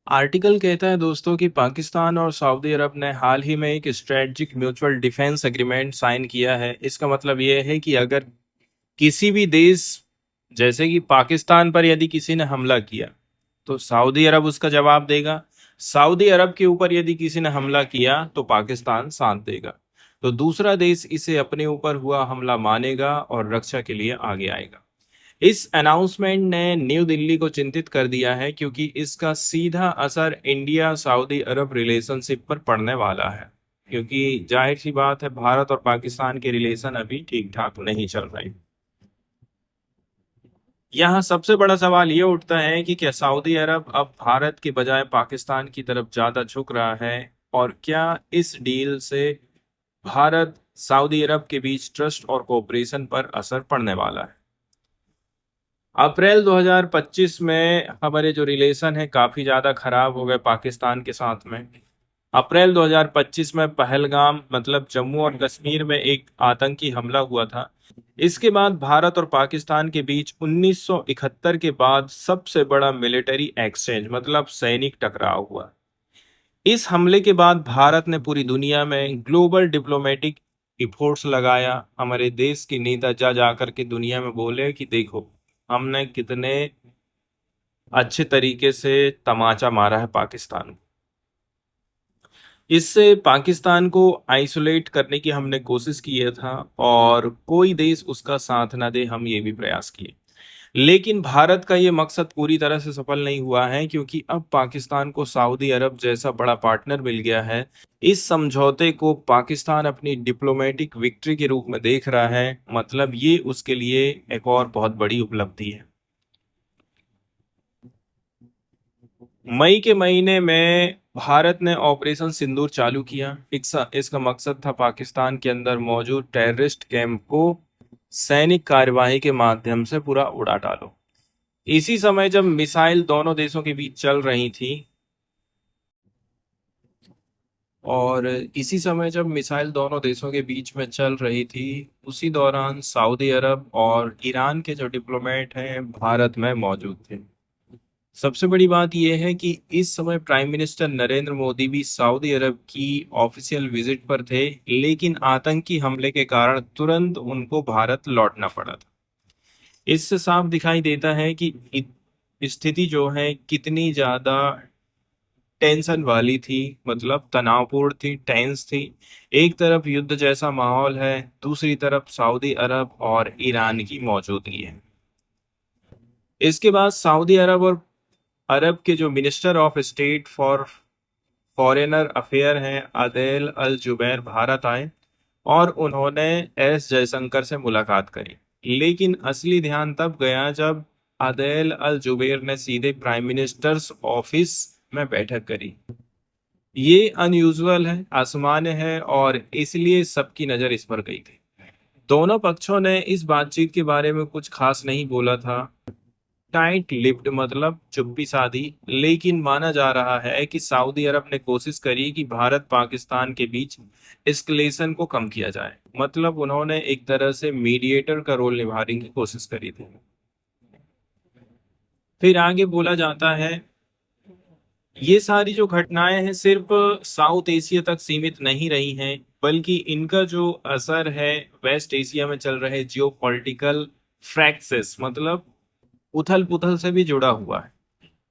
Article कहता है दोस्तों कि पाकिस्तान और सऊदी अरब ने हाल ही में एक strategic mutual defence agreement sign किया है। इसका मतलब ये है कि अगर किसी भी देश जैसे कि पाकिस्तान पर यदि किसी ने हमला किया तो सऊदी अरब उसका जवाब देगा। सऊदी अरब के ऊपर यदि किसी ने हमला किया तो पाकिस्तान साथ देगा। तो दूसरा देश इसे अपने ऊपर हुआ हमला मानेगा और रक्षा के लिए आगे आएगा। इस अनाउंसमेंट ने न्यू दिल्ली को चिंतित कर दिया है क्योंकि इसका सीधा असर इंडिया सऊदी अरब रिलेशनशिप पर पड़ने वाला है। क्योंकि जाहिर सी बात है, भारत और पाकिस्तान के रिलेशन अभी ठीक ठाक नहीं चल रहे। यहाँ सबसे बड़ा सवाल ये उठता है कि क्या सऊदी अरब अब भारत के बजाय पाकिस्तान की तरफ ज्यादा झुक रहा है, और क्या इस डील से भारत सऊदी अरब के बीच ट्रस्ट और कोऑपरेशन पर असर पड़ने वाला है। अप्रैल 2025 में हमारे जो रिलेशन है काफ़ी ज़्यादा खराब हो गए पाकिस्तान के साथ में। अप्रैल 2025 में पहलगाम मतलब जम्मू और कश्मीर में एक आतंकी हमला हुआ था। इसके बाद भारत और पाकिस्तान के बीच 1971 के बाद सबसे बड़ा मिलिट्री एक्सचेंज मतलब सैनिक टकराव हुआ। इस हमले के बाद भारत ने पूरी दुनिया में ग्लोबल डिप्लोमेटिक इफोर्ट्स लगाया। हमारे देश के नेता जा जाकर के दुनिया में बोले कि देखो हमने कितने अच्छे तरीके से तमाचा मारा है पाकिस्तान को। इससे पाकिस्तान को आइसोलेट करने की हमने कोशिश की था और कोई देश उसका साथ ना दे, हम ये भी प्रयास किए। लेकिन भारत का ये मकसद पूरी तरह से सफल नहीं हुआ है क्योंकि अब पाकिस्तान को सऊदी अरब जैसा बड़ा पार्टनर मिल गया है। इस समझौते को पाकिस्तान अपनी डिप्लोमेटिक विक्ट्री के रूप में देख रहा है, मतलब ये उसके लिए एक और बहुत बड़ी उपलब्धि है। मई के महीने में भारत ने ऑपरेशन सिंदूर चालू किया। इसका मकसद था पाकिस्तान के अंदर मौजूद टेररिस्ट कैंप को सैनिक कार्यवाही के माध्यम से पूरा उड़ा डालो। इसी समय जब मिसाइल दोनों देशों के बीच चल रही थी और इसी समय जब मिसाइल दोनों देशों के बीच में चल रही थी, उसी दौरान सऊदी अरब और ईरान के जो डिप्लोमेट हैं भारत में मौजूद थे। सबसे बड़ी बात यह है कि इस समय प्राइम मिनिस्टर नरेंद्र मोदी भी सऊदी अरब की ऑफिशियल विजिट पर थे, लेकिन आतंकी हमले के कारण तुरंत उनको भारत लौटना पड़ा था। इससे साफ दिखाई देता है कि स्थिति जो है कितनी ज्यादा टेंशन वाली थी, मतलब तनावपूर्ण थी, टेंस थी। एक तरफ युद्ध जैसा माहौल है, दूसरी तरफ सऊदी अरब और ईरान की मौजूदगी है। इसके बाद सऊदी अरब और अरब के जो minister of state for foreigner affair हैं आदेल अल जुबैर भारत आए और उन्होंने एस जयशंकर से मुलाकात करी। लेकिन असली ध्यान तब गया जब आदेल अल जुबैर ने सीधे प्राइम मिनिस्टर्स ऑफिस में बैठक करी। ये अनयूजुअल है, असामान्य है और इसलिए सबकी नज़र इस पर गई थी। दोनों पक्षों ने इस बातचीत के बारे में कुछ खास नहीं बोला था, टाइट लिप्ड मतलब चुप्पी साधी। लेकिन माना जा रहा है कि सऊदी अरब ने कोशिश करी कि भारत पाकिस्तान के बीच एस्केलेशन को कम किया जाए, मतलब उन्होंने एक तरह से मीडिएटर का रोल निभाने की कोशिश करी थी। फिर आगे बोला जाता है ये सारी जो घटनाएं हैं सिर्फ साउथ एशिया तक सीमित नहीं रही हैं, बल्कि इनका जो असर है वेस्ट एशिया में चल रहे जियो पॉलिटिकल फ्रैक्सिस मतलब उथल पुथल से भी जुड़ा हुआ है।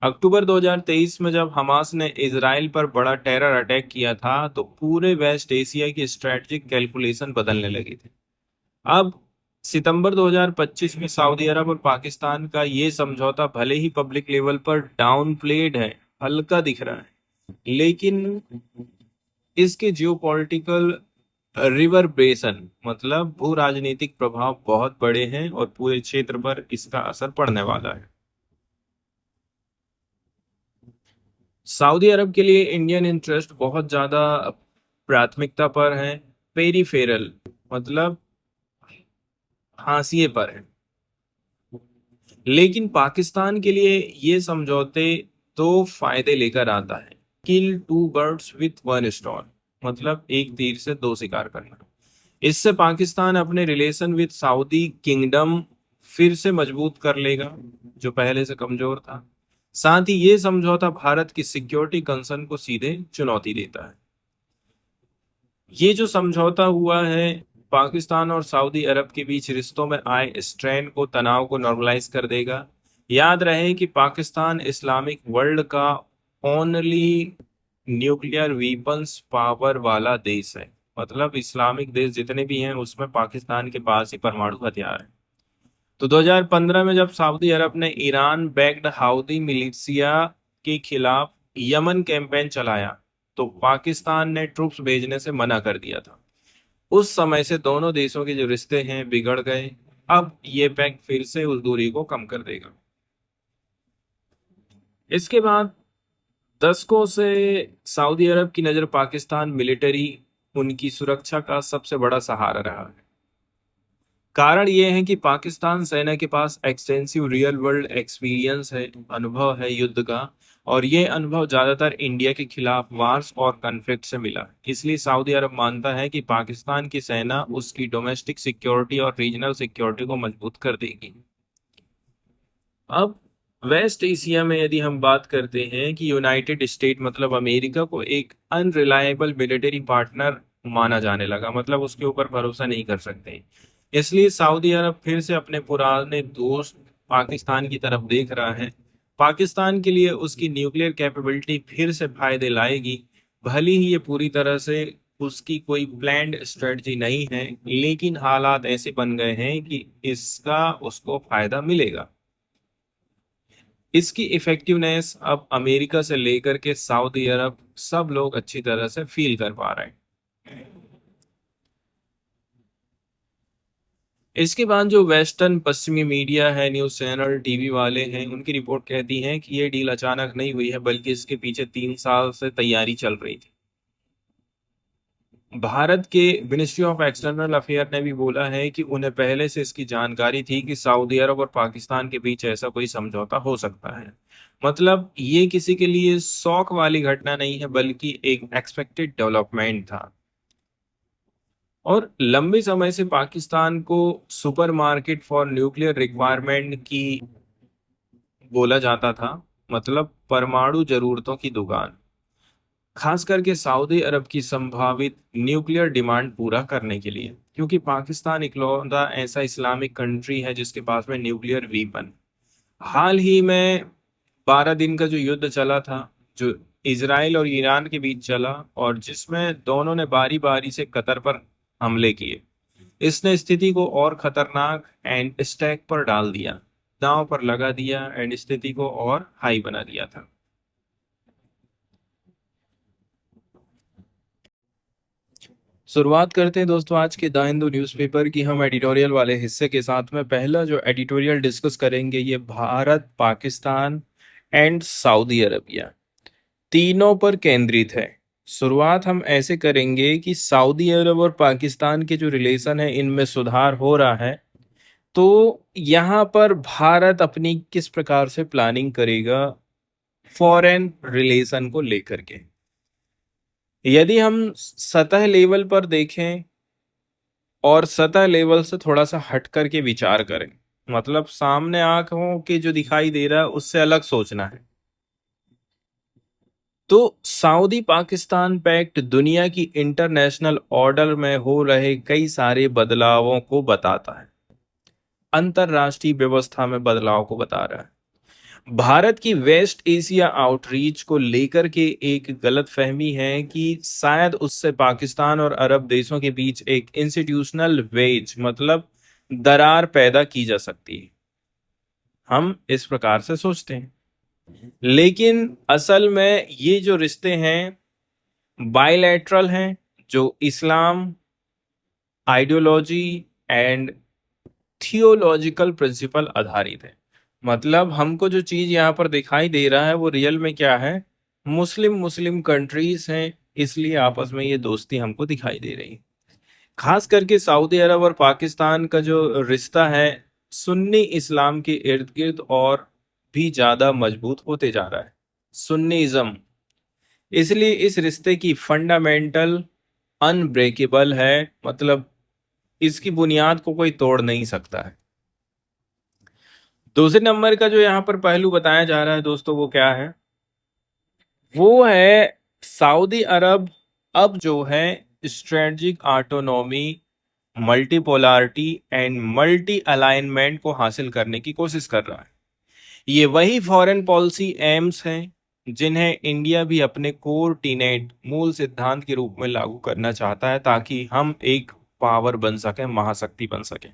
अक्टूबर 2023 में जब हमास ने इजराइल पर बड़ा टेरर अटैक किया था तो पूरे वेस्ट एशिया की स्ट्रेटजिक कैलकुलेशन बदलने लगी थी। अब सितंबर 2025 में सऊदी अरब और पाकिस्तान का ये समझौता भले ही पब्लिक लेवल पर डाउन प्लेड है, हल्का दिख रहा है, लेकिन इसके जियोपॉलिटिकल रिवर्बरेशन मतलब भू राजनीतिक प्रभाव बहुत बड़े हैं और पूरे क्षेत्र पर इसका असर पड़ने वाला है। सऊदी अरब के लिए इंडियन इंटरेस्ट बहुत ज्यादा प्राथमिकता पर है, पेरीफेरल मतलब हाशिए पर है। लेकिन पाकिस्तान के लिए ये समझौते दो फायदे लेकर आता है। Kill two birds with one stone मतलब एक तीर से दो शिकार करना। इससे पाकिस्तान अपने रिलेशन विद सऊदी किंगडम फिर से मजबूत कर लेगा जो पहले से कमजोर था। साथ ही ये समझौता भारत की सिक्योरिटी कंसर्न को सीधे चुनौती देता है। ये जो समझौता हुआ है, पाकिस्तान और सऊदी अरब के बीच रिश्तों में आए स्ट्रेन को, तनाव को नॉर्मलाइज कर देगा। याद रहे कि पाकिस्तान इस्लामिक वर्ल्ड का ओनली न्यूक्लियर वीपन्स पावर वाला देश है। मतलब इस्लामिक देश जितने भी हैं उसमें पाकिस्तान के पास ही परमाणु हथियार है। तो 2015 में जब सऊदी अरब ने ईरान बैक्ड हाउदी मिलिशिया के खिलाफ यमन कैंपेन चलाया, तो पाकिस्तान ने ट्रूप्स भेजने से मना कर दिया था। उस समय से दोनों देशों के जो रिश्ते हैं बिगड़ गए। अब ये पैक्ट फिर से उस दूरी को कम कर देगा। इसके बाद दशकों से सऊदी अरब की नज़र पाकिस्तान मिलिट्री उनकी सुरक्षा का सबसे बड़ा सहारा रहा है। कारण ये है कि पाकिस्तान सेना के पास एक्सटेंसिव रियल वर्ल्ड एक्सपीरियंस है, अनुभव है युद्ध का। और ये अनुभव ज्यादातर इंडिया के खिलाफ वार्स और कॉन्फ्लिक्ट से मिला है। इसलिए सऊदी अरब मानता है कि पाकिस्तान की सेना उसकी डोमेस्टिक सिक्योरिटी और रीजनल सिक्योरिटी को मजबूत कर देगी। अब वेस्ट एशिया में यदि हम बात करते हैं कि यूनाइटेड स्टेट मतलब अमेरिका को एक अनरिलायबल मिलिट्री पार्टनर माना जाने लगा, मतलब उसके ऊपर भरोसा नहीं कर सकते। इसलिए सऊदी अरब फिर से अपने पुराने दोस्त पाकिस्तान की तरफ देख रहा है। पाकिस्तान के लिए उसकी न्यूक्लियर कैपेबिलिटी फिर से फायदे लाएगी। भले ही ये पूरी तरह से उसकी कोई प्लान्ड स्ट्रेटजी नहीं है, लेकिन हालात ऐसे बन गए हैं कि इसका उसको फायदा मिलेगा। इसकी इफेक्टिवनेस अब अमेरिका से लेकर के सऊदी अरब सब लोग अच्छी तरह से फील कर पा रहे हैं। इसके बाद जो वेस्टर्न पश्चिमी मीडिया है, न्यूज चैनल, टीवी वाले हैं, उनकी रिपोर्ट कहती है कि ये डील अचानक नहीं हुई है, बल्कि इसके पीछे 3 साल से तैयारी चल रही थी। भारत के मिनिस्ट्री ऑफ एक्सटर्नल अफेयर ने भी बोला है कि उन्हें पहले से इसकी जानकारी थी कि सऊदी अरब और पाकिस्तान के बीच ऐसा कोई समझौता हो सकता है। मतलब ये किसी के लिए शौक वाली घटना नहीं है, बल्कि एक एक्सपेक्टेड डेवलपमेंट था। और लंबे समय से पाकिस्तान को सुपरमार्केट फॉर न्यूक्लियर रिक्वायरमेंट की बोला जाता था, मतलब परमाणु जरूरतों की दुकान, खास करके सऊदी अरब की संभावित न्यूक्लियर डिमांड पूरा करने के लिए, क्योंकि पाकिस्तान इकलौता ऐसा इस्लामिक कंट्री है जिसके पास में न्यूक्लियर वीपन। हाल ही में 12 दिन का जो युद्ध चला था, जो इजराइल और ईरान के बीच चला, और जिसमें दोनों ने बारी बारी से कतर पर हमले किए, इसने स्थिति को और खतरनाक एंड स्टैक पर डाल दिया, दांव पर लगा दिया एंड स्थिति को और हाई बना दिया था। शुरुआत करते हैं दोस्तों आज के द हिंदू न्यूज़पेपर की हम एडिटोरियल वाले हिस्से के साथ में। पहला जो एडिटोरियल डिस्कस करेंगे ये Bharat, Pakistan and Saudi Arabia तीनों पर केंद्रित है। शुरुआत हम ऐसे करेंगे कि सऊदी अरब और पाकिस्तान के जो रिलेशन है इनमें सुधार हो रहा है, तो यहाँ पर भारत अपनी किस प्रकार से प्लानिंग करेगा फॉरेन रिलेशन को लेकर के। यदि हम सतह लेवल पर देखें और सतह लेवल से थोड़ा सा हट करके विचार करें, मतलब सामने आंखों के जो दिखाई दे रहा है उससे अलग सोचना है, तो सऊदी पाकिस्तान पैक्ट दुनिया की इंटरनेशनल ऑर्डर में हो रहे कई सारे बदलावों को बताता है, अंतरराष्ट्रीय व्यवस्था में बदलाव को बता रहा है। भारत की वेस्ट एशिया आउटरीच को लेकर के एक गलत फहमी है कि शायद उससे पाकिस्तान और अरब देशों के बीच एक इंस्टीट्यूशनल वेज मतलब दरार पैदा की जा सकती है। हम इस प्रकार से सोचते हैं, लेकिन असल में ये जो रिश्ते हैं बायलैटरल हैं, जो इस्लाम आइडियोलॉजी एंड थियोलॉजिकल प्रिंसिपल आधारित है। मतलब हमको जो चीज यहाँ पर दिखाई दे रहा है वो रियल में क्या है, मुस्लिम मुस्लिम कंट्रीज हैं, इसलिए आपस में ये दोस्ती हमको दिखाई दे रही है। खास करके सऊदी अरब और पाकिस्तान का जो रिश्ता है सुन्नी इस्लाम के इर्द गिर्द और भी ज्यादा मजबूत होते जा रहा है, सुन्नीइज्म। इसलिए इस रिश्ते की फंडामेंटल अनब्रेकेबल है, मतलब इसकी बुनियाद को कोई तोड़ नहीं सकता है। दूसरे नंबर का जो यहाँ पर पहलू बताया जा रहा है दोस्तों, वो क्या है? वो है सऊदी अरब अब जो है strategic autonomy, multipolarity and multi alignment को हासिल करने की कोशिश कर रहा है। ये वही फॉरेन पॉलिसी एम्स हैं जिन्हें इंडिया भी अपने कोर टीनेट मूल सिद्धांत के रूप में लागू करना चाहता है, ताकि हम एक पावर बन सके, महाशक्ति बन सके।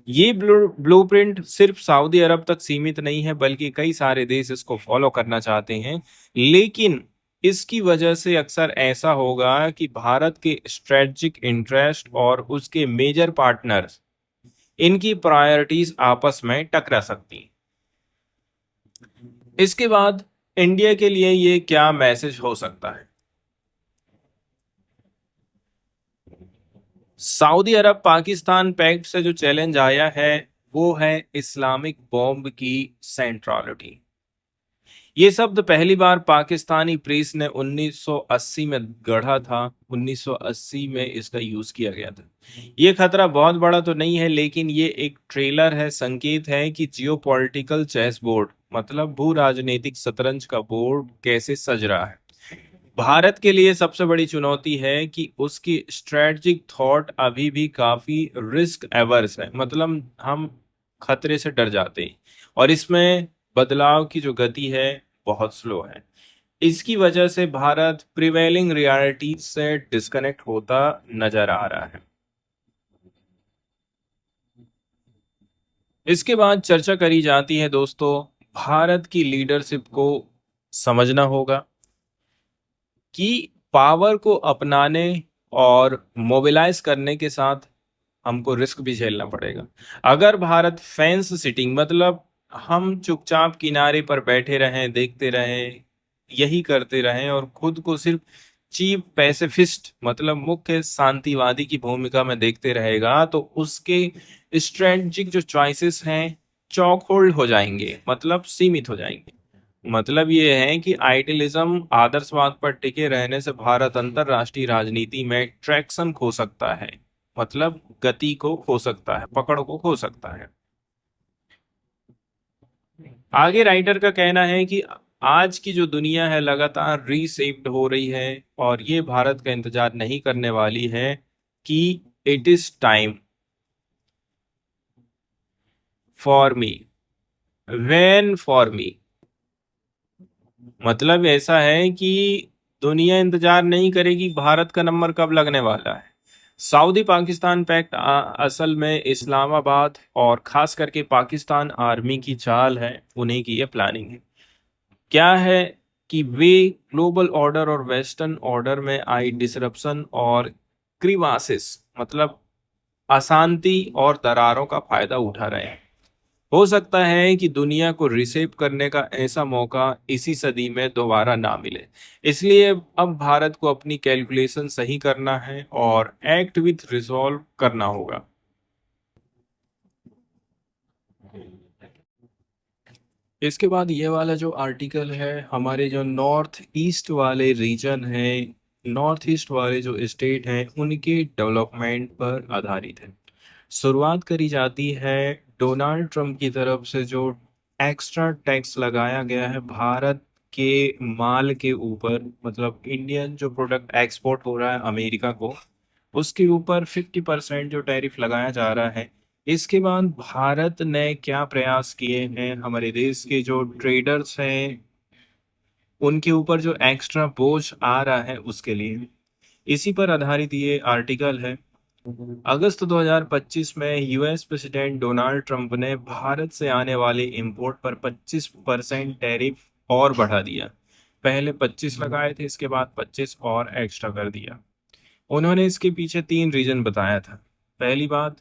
ये ब्लूप्रिंट सिर्फ सऊदी अरब तक सीमित नहीं है, बल्कि कई सारे देश इसको फॉलो करना चाहते हैं। लेकिन इसकी वजह से अक्सर ऐसा होगा कि भारत के स्ट्रेटजिक इंटरेस्ट और उसके मेजर पार्टनर्स, इनकी प्रायोरिटीज आपस में टकरा सकती हैं। इसके बाद इंडिया के लिए ये क्या मैसेज हो सकता है? सऊदी अरब पाकिस्तान पैक्ट से जो चैलेंज आया है वो है इस्लामिक बॉम्ब की सेंट्रलिटी। ये शब्द पहली बार पाकिस्तानी प्रेस ने 1980 में गढ़ा था। 1980 में इसका यूज किया गया था। ये खतरा बहुत बड़ा तो नहीं है, लेकिन ये एक ट्रेलर है, संकेत है कि जियोपॉलिटिकल चेस बोर्ड, मतलब भू राजनीतिक शतरंज का बोर्ड कैसे सज रहा है। भारत के लिए सबसे बड़ी चुनौती है कि उसकी स्ट्रेटजिक थॉट अभी भी काफी रिस्क एवर्स है, मतलब हम खतरे से डर जाते हैं और इसमें बदलाव की जो गति है बहुत स्लो है। इसकी वजह से भारत प्रिवेलिंग रियलिटी से डिस्कनेक्ट होता नजर आ रहा है। इसके बाद चर्चा करी जाती है दोस्तों, भारत की लीडरशिप को समझना होगा कि पावर को अपनाने और मोबिलाइज करने के साथ हमको रिस्क भी झेलना पड़ेगा। अगर भारत फेंस सिटिंग, मतलब हम चुपचाप किनारे पर बैठे रहें, देखते रहें, यही करते रहें और खुद को सिर्फ चीप पैसिफिस्ट, मतलब मुख्य शांतिवादी की भूमिका में देखते रहेगा, तो उसके स्ट्रेटजिक जो चॉइसेस हैं चौक होल्ड हो जाएंगे, मतलब सीमित हो जाएंगे। मतलब ये है कि आइडियलिज्म, आदर्शवाद पर टिके रहने से भारत अंतरराष्ट्रीय राजनीति में ट्रैक्शन खो सकता है, मतलब गति को खो सकता है, पकड़ को खो सकता है। आगे राइटर का कहना है कि आज की जो दुनिया है लगातार रीसेप्ड हो रही है और ये भारत का इंतजार नहीं करने वाली है कि it is time for me, when for me. मतलब ऐसा है कि दुनिया इंतजार नहीं करेगी भारत का नंबर कब लगने वाला है। सऊदी पाकिस्तान पैक्ट असल में इस्लामाबाद और खास करके पाकिस्तान आर्मी की चाल है, उन्हीं की ये प्लानिंग है। क्या है कि वे ग्लोबल ऑर्डर और वेस्टर्न ऑर्डर में आई डिसरप्शन और क्रिवासिस, मतलब अशांति और दरारों का फायदा उठा रहे हैं। हो सकता है कि दुनिया को रिसेप करने का ऐसा मौका इसी सदी में दोबारा ना मिले। इसलिए अब भारत को अपनी कैलकुलेशन सही करना है और एक्ट विथ रिजॉल्व करना होगा। इसके बाद ये वाला जो आर्टिकल है, हमारे जो नॉर्थ ईस्ट वाले रीजन है, नॉर्थ ईस्ट वाले जो स्टेट हैं, उनके डेवलपमेंट पर आधारित है। शुरुआत करी जाती है डोनाल्ड ट्रंप की तरफ से, जो एक्स्ट्रा टैक्स लगाया गया है भारत के माल के ऊपर, मतलब इंडियन जो प्रोडक्ट एक्सपोर्ट हो रहा है अमेरिका को, उसके ऊपर 50% जो टैरिफ लगाया जा रहा है। इसके बाद भारत ने क्या प्रयास किए हैं, हमारे देश के जो ट्रेडर्स हैं उनके ऊपर जो एक्स्ट्रा बोझ आ रहा है उसके लिए, इसी पर आधारित ये आर्टिकल है। अगस्त 2025 में यूएस प्रेसिडेंट डोनाल्ड ट्रंप ने भारत से आने वाले इंपोर्ट पर 25% टैरिफ और बढ़ा दिया। पहले 25 लगाए थे, इसके बाद 25 और एक्स्ट्रा कर दिया। उन्होंने इसके पीछे 3 रीजन बताया था। पहली बात,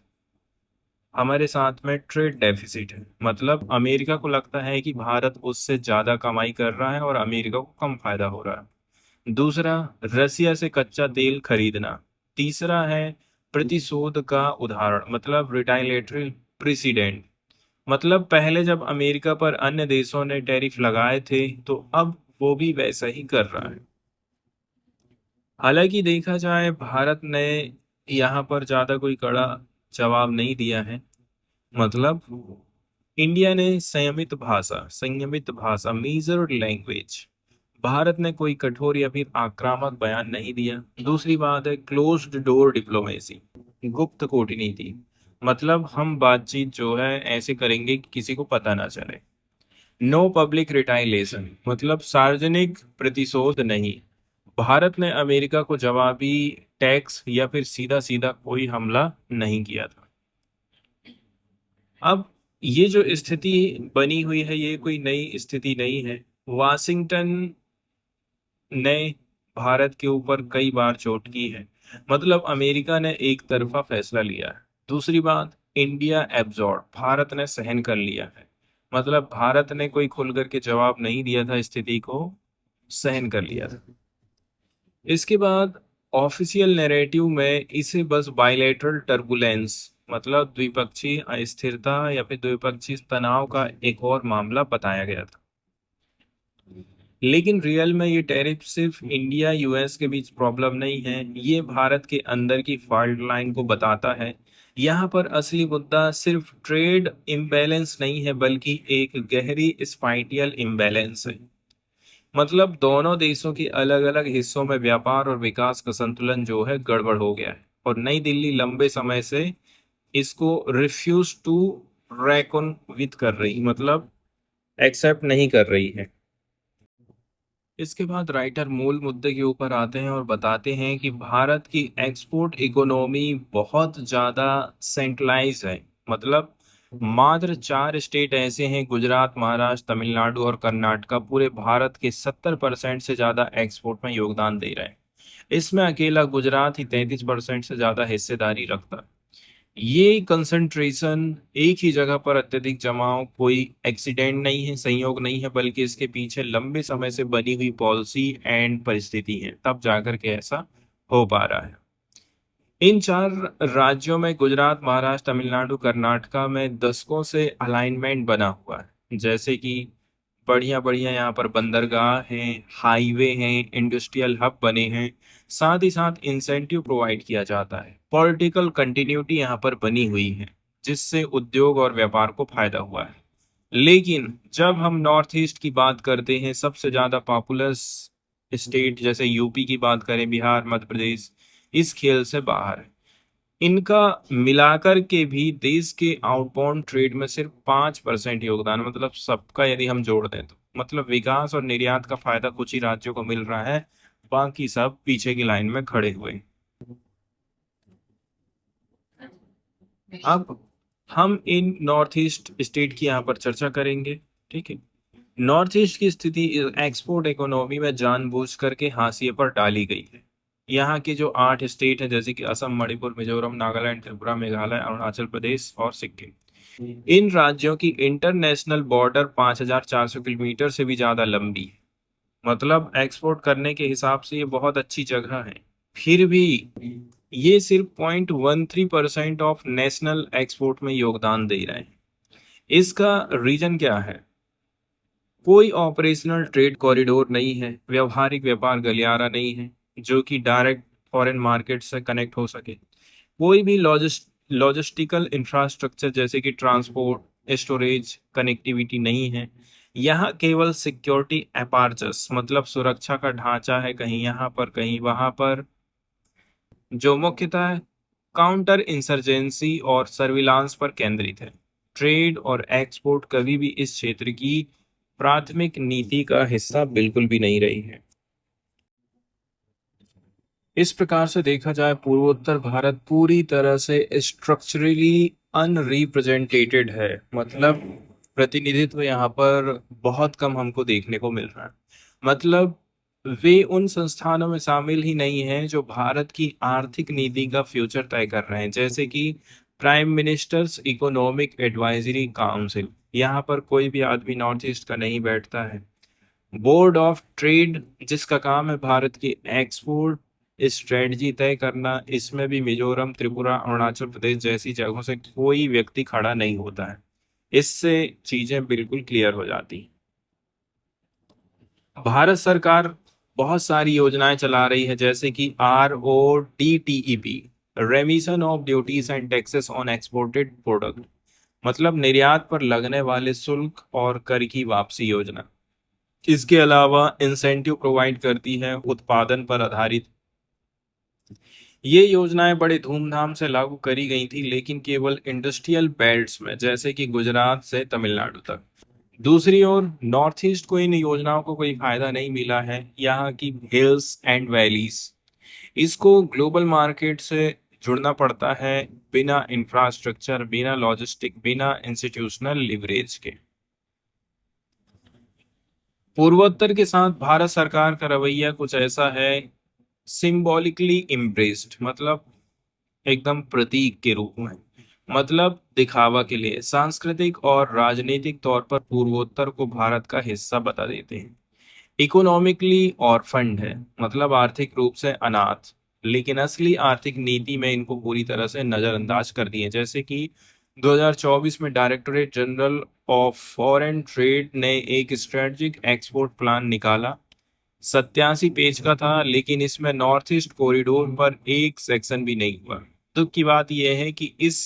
हमारे साथ में ट्रेड डेफिसिट है, मतलब अमेरिका को लगता है कि भारत उससे ज्यादा कमाई कर रहा है और अमेरिका को कम फायदा हो रहा है। दूसरा, रसिया से कच्चा तेल खरीदना। तीसरा है प्रतिशोध का उदाहरण, मतलब रिटाइलेटरी प्रेसिडेंट, मतलब पहले जब अमेरिका पर अन्य देशों ने टैरिफ लगाए थे तो अब वो भी वैसा ही कर रहा है। हालांकि देखा जाए भारत ने यहाँ पर ज्यादा कोई कड़ा जवाब नहीं दिया है, मतलब इंडिया ने संयमित भाषा मेजर्ड लैंग्वेज। भारत ने कोई कठोर या फिर आक्रामक बयान नहीं दिया। दूसरी बात है क्लोज्ड डोर डिप्लोमेसी, गुप्त कूटनीति। मतलब हम बातचीत जो है ऐसे करेंगे कि किसी को पता ना चले। नो पब्लिक रिटाइलेशन, मतलब सार्वजनिक प्रतिशोध नहीं। भारत ने अमेरिका को जवाबी टैक्स या फिर सीधा सीधा कोई हमला नहीं किया था। अब ये जो स्थिति बनी हुई है ये कोई नई स्थिति नहीं है। वाशिंगटन ने भारत के ऊपर कई बार चोट की है। मतलब अमेरिका ने एक तरफा फैसला लिया है। दूसरी बात, इंडिया एब्जॉर्ब, भारत ने सहन कर लिया है। मतलब भारत ने कोई खुल करके जवाब नहीं दिया था, स्थिति को सहन कर लिया था। इसके बाद ऑफिशियल नैरेटिव में इसे बस बायलैटरल टर्बुलेंस, मतलब द्विपक्षीय अस्थिरता या फिर द्विपक्षीय तनाव का एक और मामला बताया गया था। लेकिन रियल में ये टैरिफ सिर्फ इंडिया यूएस के बीच प्रॉब्लम नहीं है, ये भारत के अंदर की फॉल्ट लाइन को बताता है। यहाँ पर असली मुद्दा सिर्फ ट्रेड इम्बैलेंस नहीं है बल्कि एक गहरी स्पाइटियल इम्बैलेंस है। मतलब दोनों देशों के अलग अलग हिस्सों में व्यापार और विकास का संतुलन जो है गड़बड़ हो गया है और नई दिल्ली लंबे समय से इसको रिफ्यूज टू रेकन विद कर रही, मतलब एक्सेप्ट नहीं कर रही है। इसके बाद राइटर मूल मुद्दे के ऊपर आते हैं और बताते हैं कि भारत की एक्सपोर्ट इकोनॉमी बहुत ज़्यादा सेंट्रलाइज है। मतलब मात्र 4 स्टेट ऐसे हैं, गुजरात, महाराष्ट्र, तमिलनाडु और कर्नाटका, पूरे भारत के 70% से ज़्यादा एक्सपोर्ट में योगदान दे रहे हैं। इसमें अकेला गुजरात ही 33% से ज़्यादा हिस्सेदारी रखता है। ये कंसंट्रेशन, एक ही जगह पर अत्यधिक जमाव कोई एक्सीडेंट नहीं है, संयोग नहीं है, बल्कि इसके पीछे लंबे समय से बनी हुई पॉलिसी एंड परिस्थिति है, तब जाकर के ऐसा हो पा रहा है। इन 4 राज्यों में गुजरात, महाराष्ट्र, तमिलनाडु, कर्नाटका में दशकों से अलाइनमेंट बना हुआ है। जैसे कि बढ़िया बढ़िया यहाँ पर बंदरगाह हैं, हाईवे हैं, इंडस्ट्रियल हब बने हैं। साथ ही साथ इंसेंटिव प्रोवाइड किया जाता है, पॉलिटिकल कंटिन्यूटी यहाँ पर बनी हुई है, जिससे उद्योग और व्यापार को फायदा हुआ है। लेकिन जब हम नॉर्थ ईस्ट की बात करते हैं, सबसे ज्यादा पॉपुलस स्टेट जैसे यूपी की बात करें, बिहार, मध्य प्रदेश इस खेल से बाहर है। इनका मिलाकर के भी देश के आउटबाउंड ट्रेड में सिर्फ 5% योगदान, मतलब सबका यदि हम जोड़ दें तो मतलब विकास और निर्यात का फायदा कुछ ही राज्यों को मिल रहा है, बाकी सब पीछे की लाइन में खड़े हुए हैं। अब हम इन नॉर्थ ईस्ट स्टेट की यहाँ पर चर्चा करेंगे। ठीक है, नॉर्थ ईस्ट की स्थिति एक्सपोर्ट इकोनॉमी में जानबूझ करके हाशिए पर डाली गई है। यहाँ के जो 8 स्टेट हैं जैसे कि असम, मणिपुर, मिजोरम, नागालैंड, त्रिपुरा, मेघालय, अरुणाचल प्रदेश और सिक्किम, इन राज्यों की इंटरनेशनल बॉर्डर 5,400 किलोमीटर से भी ज्यादा लंबी है। मतलब एक्सपोर्ट करने के हिसाब से ये बहुत अच्छी जगह है। फिर भी ये सिर्फ 0.13% ऑफ नेशनल एक्सपोर्ट में योगदान दे रहे हैं। इसका रीजन क्या है? कोई ऑपरेशनल ट्रेड कॉरिडोर नहीं है, व्यवहारिक व्यापार गलियारा नहीं है जो कि डायरेक्ट फॉरेन मार्केट से कनेक्ट हो सके। कोई भी लॉजिस्टिकल इंफ्रास्ट्रक्चर जैसे कि ट्रांसपोर्ट, स्टोरेज, कनेक्टिविटी नहीं है। यहाँ केवल सिक्योरिटी अपार्चस, मतलब सुरक्षा का ढांचा है, कहीं यहाँ पर कहीं वहां पर, जो मुख्यतः काउंटर इंसर्जेंसी और सर्विलांस पर केंद्रित है। ट्रेड और एक्सपोर्ट कभी भी इस क्षेत्र की प्राथमिक नीति का हिस्सा बिल्कुल भी नहीं रही है। इस प्रकार से देखा जाए, पूर्वोत्तर भारत पूरी तरह से स्ट्रक्चरली अनरिप्रेजेंटेटेड है। मतलब प्रतिनिधित्व यहाँ पर बहुत कम हमको देखने को मिल रहा है। मतलब वे उन संस्थानों में शामिल ही नहीं हैं जो भारत की आर्थिक नीति का फ्यूचर तय कर रहे हैं, जैसे कि prime ministers economic advisory council, यहाँ पर कोई भी आदमी नॉर्थ ईस्ट का नहीं बैठता है। बोर्ड ऑफ ट्रेड, जिसका काम है भारत की एक्सपोर्ट स्ट्रेटजी तय करना, इसमें भी मिजोरम, त्रिपुरा, अरुणाचल प्रदेश जैसी जगहों से कोई व्यक्ति खड़ा नहीं होता है। इससे चीजें बिल्कुल क्लियर हो जाती हैं। भारत सरकार बहुत सारी योजनाएं चला रही है, जैसे कि RODTEP, रेमिशन of duties and taxes on exported product. मतलब निर्यात पर लगने वाले शुल्क और कर की वापसी योजना। इसके अलावा इंसेंटिव प्रोवाइड करती है उत्पादन पर आधारित। ये योजनाएं बड़े धूमधाम से लागू करी गई थी, लेकिन केवल इंडस्ट्रियल बेल्ट्स में, जैसे कि गुजरात से तमिलनाडु तक। दूसरी ओर नॉर्थ ईस्ट को इन योजनाओं को कोई फायदा नहीं मिला है। यहाँ की हिल्स एंड वैलीज, इसको ग्लोबल मार्केट से जुड़ना पड़ता है, बिना इंफ्रास्ट्रक्चर, बिना लॉजिस्टिक, बिना इंस्टीट्यूशनल लिवरेज के। पूर्वोत्तर के साथ भारत सरकार का रवैया कुछ ऐसा है, सिंबॉलिकली इम्ब्रेस्ड, मतलब एकदम प्रतीक के रूप में, मतलब दिखावा के लिए, सांस्कृतिक और राजनीतिक तौर पर पूर्वोत्तर को भारत का हिस्सा बता देते हैं। इकोनॉमिकली ऑर्फन्ड है, मतलब आर्थिक रूप से अनाथ, लेकिन असली आर्थिक नीति में इनको पूरी तरह से नजरअंदाज कर दिए। जैसे कि 2024 में directorate general of foreign trade ने एक स्ट्रेटजिक एक्सपोर्ट प्लान निकाला, 87 पेज का था, लेकिन इसमें नॉर्थ ईस्ट कॉरिडोर पर एक सेक्शन भी नहीं हुआ। दुख की बात यह है कि इस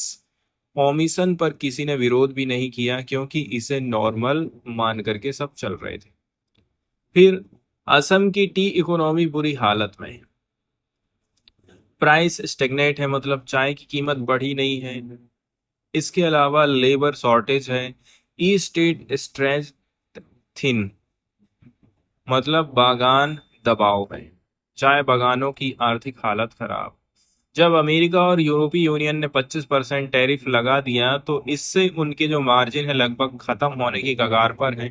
कमीशन पर किसी ने विरोध भी नहीं किया, क्योंकि इसे नॉर्मल मान करके सब चल रहे थे। फिर असम की टी इकोनॉमी बुरी हालत में है। प्राइस स्टेगनेट है, मतलब चाय की कीमत बढ़ी नहीं है। इसके अलावा लेबर शॉर्टेज है। ई स्टेट स्ट्रेच थिन, मतलब बागान दबाव में, चाय बागानों की आर्थिक हालत खराब। जब अमेरिका और यूरोपीय यूनियन ने 25% टैरिफ लगा दिया, तो इससे उनके जो मार्जिन है लगभग खत्म होने की कगार पर है।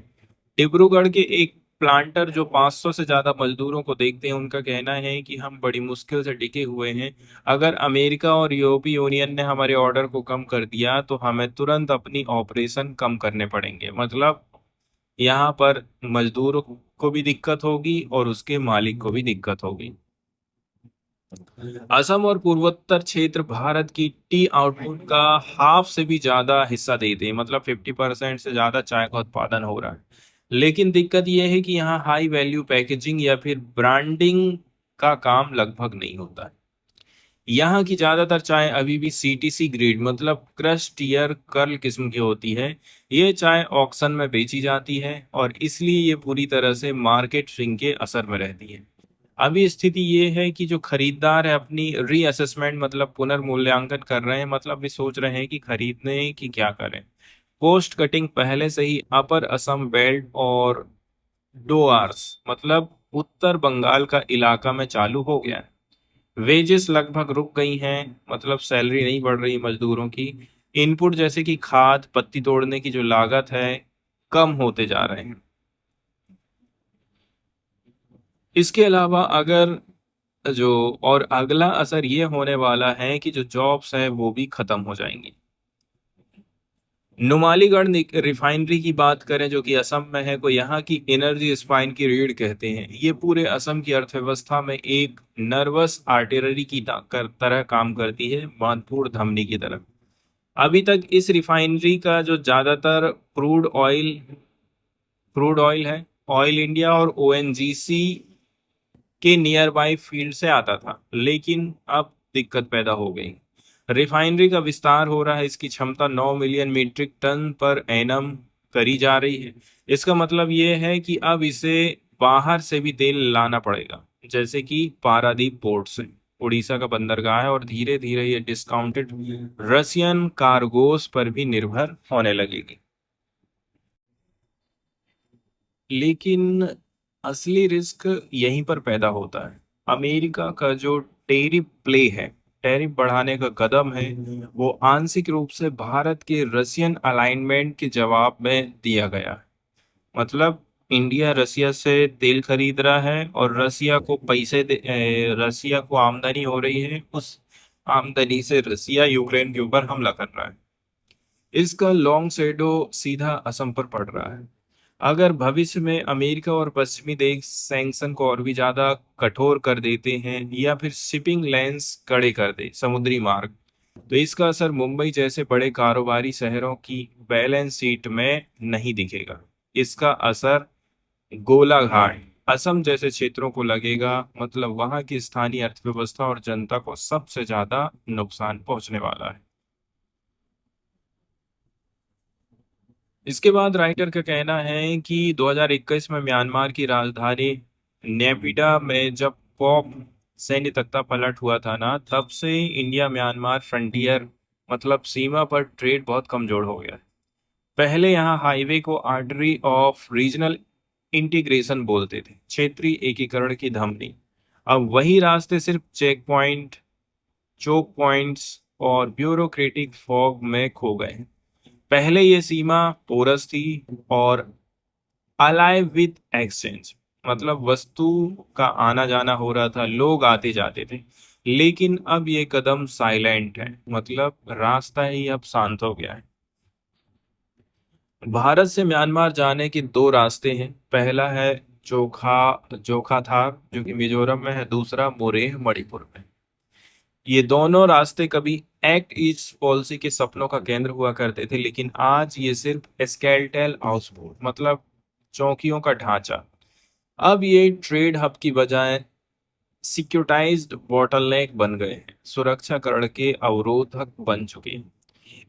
डिब्रूगढ़ के एक प्लांटर जो 500 से ज्यादा मजदूरों को देखते हैं, उनका कहना है कि हम बड़ी मुश्किल से टिके हुए हैं। अगर अमेरिका और यूरोपीय यूनियन ने हमारे ऑर्डर को कम कर दिया, तो हमें तुरंत अपनी ऑपरेशन कम करने पड़ेंगे। मतलब यहाँ पर मजदूर को भी दिक्कत होगी और उसके मालिक को भी दिक्कत होगी। असम और पूर्वोत्तर क्षेत्र भारत की टी आउटपुट का हाफ से भी ज्यादा हिस्सा देते हैं, मतलब 50% से ज्यादा चाय का उत्पादन हो रहा है। लेकिन दिक्कत यह है कि यहाँ हाई वैल्यू पैकेजिंग या फिर ब्रांडिंग का काम लगभग नहीं होता है। यहाँ की ज्यादातर चाय अभी भी सीटीसी ग्रेड, मतलब क्रश टियर कर्ल किस्म की होती है। ये चाय ऑक्शन में बेची जाती है और इसलिए ये पूरी तरह से मार्केट स्विंग के असर में रहती है। अभी स्थिति ये है कि जो खरीदार है अपनी रीअसेसमेंट, मतलब पुनर्मूल्यांकन कर रहे हैं, मतलब वे सोच रहे हैं कि खरीदने की क्या करें। कोस्ट कटिंग पहले से ही अपर असम बेल्ट और डोआर्स, मतलब उत्तर बंगाल का इलाका में चालू हो गया है। वेजेस लगभग रुक गई हैं, मतलब सैलरी नहीं बढ़ रही मजदूरों की। इनपुट जैसे कि खाद, पत्ती तोड़ने की जो लागत है, कम होते जा रहे हैं। इसके अलावा अगर जो और अगला असर ये होने वाला है कि जो जॉब्स है वो भी खत्म हो जाएंगी। नुमालीगढ़ रिफाइनरी की बात करें, जो कि असम में है, को यहाँ की एनर्जी स्पाइन की रीढ़ कहते हैं। ये पूरे असम की अर्थव्यवस्था में एक नर्वस आर्टरी की तरह काम करती है, महत्वपूर्ण धमनी की तरह। अभी तक इस रिफाइनरी का जो ज्यादातर क्रूड ऑयल है, ऑयल इंडिया और ओएनजीसी के नियर बाई फील्ड से आता था, लेकिन अब दिक्कत पैदा हो गई। रिफाइनरी का विस्तार हो रहा है, इसकी क्षमता 9 मिलियन मीट्रिक टन पर एनम करी जा रही है। इसका मतलब ये है कि अब इसे बाहर से भी तेल लाना पड़ेगा, जैसे कि पारादीप पोर्ट से, उड़ीसा का बंदरगाह है, और धीरे धीरे ये डिस्काउंटेड रशियन कार्गोस पर भी निर्भर होने लगेगी। लेकिन असली रिस्क यहीं पर पैदा होता है। अमेरिका का जो टेरिफ प्ले है, टैरिफ बढ़ाने का कदम है, वो आंशिक रूप से भारत के रशियन अलाइनमेंट के जवाब में दिया गया है। मतलब इंडिया रसिया से तेल खरीद रहा है और रसिया को रसिया को आमदनी हो रही है, उस आमदनी से रसिया यूक्रेन के ऊपर हमला कर रहा है। इसका लॉन्ग शेडो सीधा असम पर पड़ रहा है। अगर भविष्य में अमेरिका और पश्चिमी देश सैंक्शन को और भी ज्यादा कठोर कर देते हैं या फिर शिपिंग लाइन्स कड़े कर दे, समुद्री मार्ग, तो इसका असर मुंबई जैसे बड़े कारोबारी शहरों की बैलेंस शीट में नहीं दिखेगा। इसका असर गोलाघाट, असम जैसे क्षेत्रों को लगेगा, मतलब वहां की स्थानीय अर्थव्यवस्था और जनता को सबसे ज्यादा नुकसान पहुंचने वाला है। इसके बाद राइटर का कहना है कि 2021 में म्यांमार की राजधानी नेपिडा में जब पॉप सैन्य तख्ता पलट हुआ था ना, तब से इंडिया म्यांमार फ्रंटियर मतलब सीमा पर ट्रेड बहुत कमजोर हो गया है। पहले यहाँ हाईवे को आर्टरी ऑफ रीजनल इंटीग्रेशन बोलते थे, क्षेत्रीय एकीकरण की धमनी। अब वही रास्ते सिर्फ चेक पॉइंट, चोक पॉइंट्स और ब्यूरोक्रेटिक फॉग में खो गए हैं। पहले ये सीमा पोरस थी और अलाइव विद एक्सचेंज, मतलब वस्तु का आना जाना हो रहा था, लोग आते जाते थे। लेकिन अब ये कदम साइलेंट है, मतलब रास्ता ही अब शांत हो गया है। भारत से म्यांमार जाने के दो रास्ते हैं। पहला है चोखा जोखा थार, जो कि मिजोरम में है, दूसरा मोरेह मणिपुर में। ये दोनों रास्ते कभी एक्ट ईस्ट पॉलिसी के सपनों का केंद्र हुआ करते थे, लेकिन आज ये सिर्फ स्केलेटल हाउसबोट, मतलब चौकियों का ढांचा। अब ये ट्रेड हब की बजाय सिक्योरिटाइज्ड बॉटलनेक बन गए हैं, सुरक्षाकरण के अवरोधक बन चुके हैं।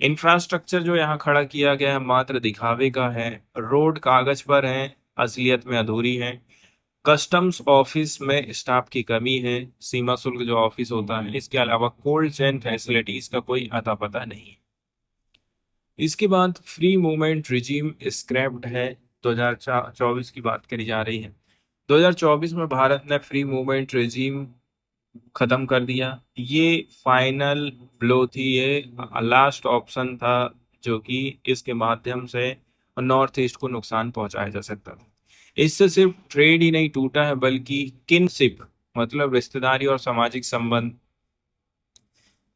इंफ्रास्ट्रक्चर जो यहाँ खड़ा किया गया है मात्र दिखावे का है। रोड कागज पर है, असलियत में अधूरी है। कस्टम्स ऑफिस में स्टाफ की कमी है, सीमा शुल्क जो ऑफिस होता है, इसके अलावा कोल्ड चेन फैसिलिटीज का कोई अता पता नहीं है। इसके बाद फ्री मूवमेंट रिजीम स्क्रैप्ड है। 2024 की बात करी जा रही है। 2024 में भारत ने फ्री मूवमेंट रिजीम खत्म कर दिया। ये फाइनल ब्लो थी, ये लास्ट ऑप्शन था, जो कि इसके माध्यम से नॉर्थ ईस्ट को नुकसान पहुंचाया जा सकता था। इससे सिर्फ ट्रेड ही नहीं टूटा है, बल्कि किनशिप मतलब रिश्तेदारी और सामाजिक संबंध,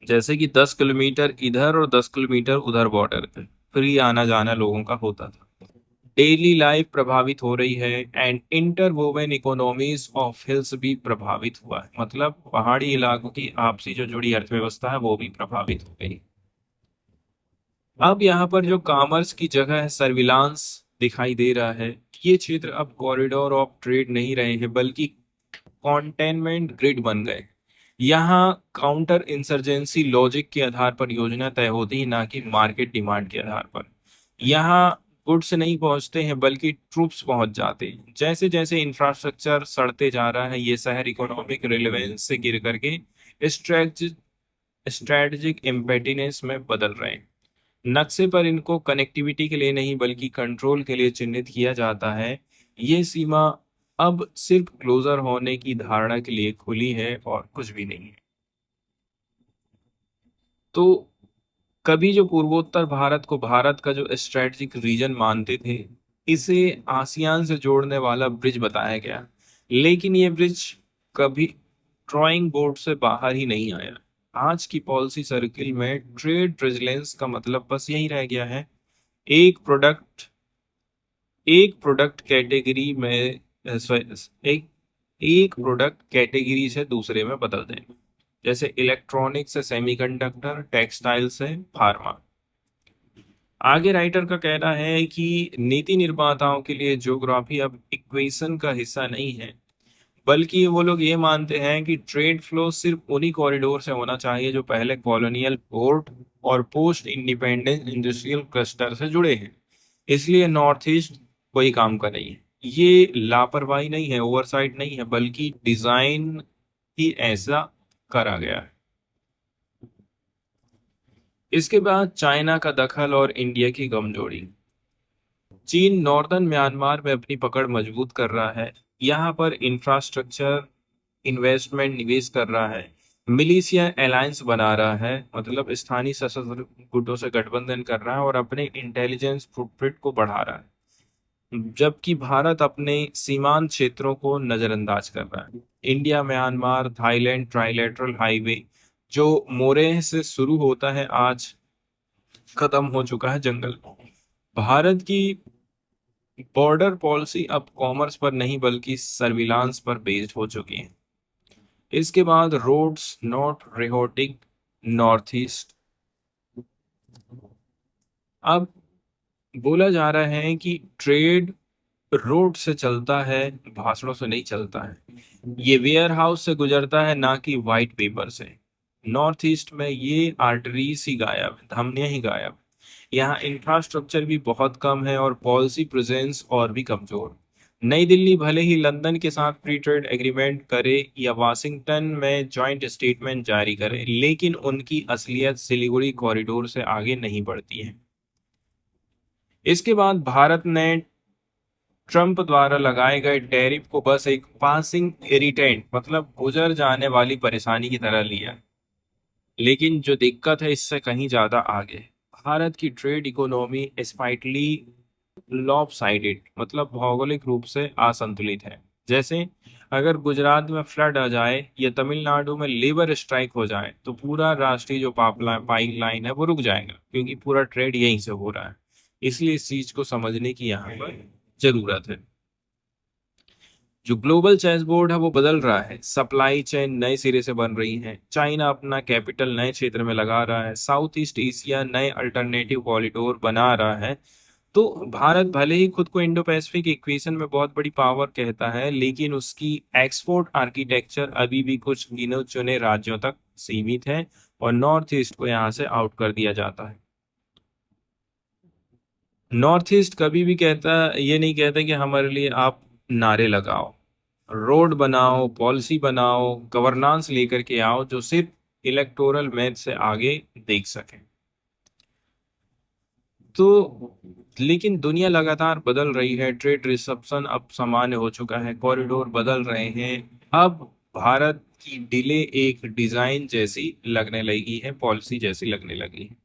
जैसे कि 10 किलोमीटर इधर और 10 किलोमीटर उधर बॉर्डर पे फ्री आना जाना लोगों का होता था। डेली लाइफ प्रभावित हो रही है एंड इंटरवोवेन इकोनॉमीज ऑफ हिल्स भी प्रभावित हुआ है, मतलब पहाड़ी इलाकों की आपसी जो जुड़ी अर्थव्यवस्था है वो भी प्रभावित हो गई। अब यहाँ पर जो कॉमर्स की जगह है सर्विलांस दिखाई दे रहा है। ये क्षेत्र अब कॉरिडोर ऑफ ट्रेड नहीं रहे हैं, बल्कि कॉन्टेनमेंट ग्रिड बन गए। यहाँ काउंटर इंसर्जेंसी लॉजिक के आधार पर योजना तय होती है, ना कि मार्केट डिमांड के आधार पर। यहाँ गुड्स नहीं पहुंचते हैं, बल्कि ट्रूप्स पहुंच जाते हैं। जैसे जैसे इंफ्रास्ट्रक्चर सड़ते जा रहा है, ये शहर इकोनॉमिक रिलेवेंस से गिर करके स्ट्रेटजिक स्ट्रेटजिक इम्पेटिनेंस में बदल रहे हैं। नक्शे पर इनको कनेक्टिविटी के लिए नहीं, बल्कि कंट्रोल के लिए चिन्हित किया जाता है। ये सीमा अब सिर्फ क्लोजर होने की धारणा के लिए खुली है और कुछ भी नहीं है। तो कभी जो पूर्वोत्तर भारत को भारत का जो स्ट्रेटजिक रीजन मानते थे, इसे आसियान से जोड़ने वाला ब्रिज बताया गया। लेकिन ये ब्रिज कभी ड्राइंग बोर्ड से बाहर ही नहीं आया। आज की पॉलिसी सर्किल में ट्रेड रेजिलेंस का मतलब बस यही रह गया है, एक प्रोडक्ट एक प्रोडक्ट कैटेगरी में एक एक प्रोडक्ट कैटेगरी से दूसरे में बदल दें, जैसे इलेक्ट्रॉनिक्स से सेमीकंडक्टर, टेक्सटाइल से फार्मा। आगे राइटर का कहना है कि नीति निर्माताओं के लिए ज्योग्राफी अब इक्वेशन का हिस्सा नहीं है, बल्कि वो लोग ये मानते हैं कि ट्रेड फ्लो सिर्फ उन्हीं कॉरिडोर से होना चाहिए जो पहले कॉलोनियल पोर्ट और पोस्ट इंडिपेंडेंस इंडस्ट्रियल क्लस्टर से जुड़े हैं। इसलिए नॉर्थ ईस्ट कोई काम कर रही है। ये लापरवाही नहीं है, ओवरसाइट नहीं है, बल्कि डिजाइन ही ऐसा करा गया है। इसके बाद चाइना का दखल और इंडिया की कमजोरी। चीन नॉर्दर्न म्यांमार में अपनी पकड़ मजबूत कर रहा है। यहाँ पर इंफ्रास्ट्रक्चर इन्वेस्टमेंट निवेश कर रहा है, मिलिशिया अलायंस बना रहा है, मतलब स्थानीय सशस्त्र गुटों से गठबंधन कर रहा है और अपने इंटेलिजेंस फुटप्रिंट को बढ़ा रहा है। जबकि भारत अपने सीमांत क्षेत्रों को नजरअंदाज कर रहा है। India Myanmar Thailand trilateral highway जो मोरेह से शुरू होता है, आज खत्म हो चुका है जंगल। भारत की बॉर्डर पॉलिसी अब कॉमर्स पर नहीं, बल्कि सर्विलांस पर बेस्ड हो चुकी है। इसके बाद रोड्स नॉट रिहोटिक नॉर्थ ईस्ट। अब बोला जा रहा है कि ट्रेड रोड से चलता है, भाषणों से नहीं चलता है। ये वेयर हाउस से गुजरता है, ना कि वाइट पेपर से। नॉर्थ ईस्ट में ये आर्टरीज ही गायब है, धमनियां ही गायब। यहाँ इंफ्रास्ट्रक्चर भी बहुत कम है और पॉलिसी प्रेजेंस और भी कमजोर। नई दिल्ली भले ही लंदन के साथ फ्री ट्रेड एग्रीमेंट करे या वाशिंगटन में जॉइंट स्टेटमेंट जारी करे, लेकिन उनकी असलियत सिलीगुड़ी कॉरिडोर से आगे नहीं बढ़ती है। इसके बाद भारत ने ट्रंप द्वारा लगाए गए टैरिफ को बस एक पासिंग इरिटेंट, मतलब गुजर जाने वाली परेशानी की तरह लिया। लेकिन जो दिक्कत है इससे कहीं ज्यादा आगे। भारत की ट्रेड इकोनॉमी स्पाइटली लॉपसाइडेड, मतलब भौगोलिक रूप से असंतुलित है। जैसे अगर गुजरात में फ्लड आ जाए या तमिलनाडु में लेबर स्ट्राइक हो जाए तो पूरा राष्ट्रीय जो पाइपलाइन है वो रुक जाएगा, क्योंकि पूरा ट्रेड यहीं से हो रहा है। इसलिए इस चीज को समझने की यहाँ पर जरूरत है। जो ग्लोबल चेस बोर्ड है वो बदल रहा है, सप्लाई चेन नए सिरे से बन रही है, चाइना अपना कैपिटल नए क्षेत्र में लगा रहा है, साउथ ईस्ट एशिया नए अल्टरनेटिव कॉरिडोर बना रहा है। तो भारत भले ही खुद को इंडो पैसिफिक इक्वेशन में बहुत बड़ी पावर कहता है, लेकिन उसकी एक्सपोर्ट आर्किटेक्चर अभी भी कुछ गिने चुने राज्यों तक सीमित है और नॉर्थ ईस्ट को यहाँ से आउट कर दिया जाता है। नॉर्थ ईस्ट कभी भी कहता, ये नहीं कहता कि हमारे लिए आप नारे लगाओ, रोड बनाओ, पॉलिसी बनाओ, गवर्नेंस लेकर के आओ जो सिर्फ इलेक्टोरल मैच से आगे देख सके। तो लेकिन दुनिया लगातार बदल रही है, ट्रेड रिसेप्शन अब सामान्य हो चुका है, कॉरिडोर बदल रहे हैं। अब भारत की डिले एक डिजाइन जैसी लगने लगी है, पॉलिसी जैसी लगने लगी है।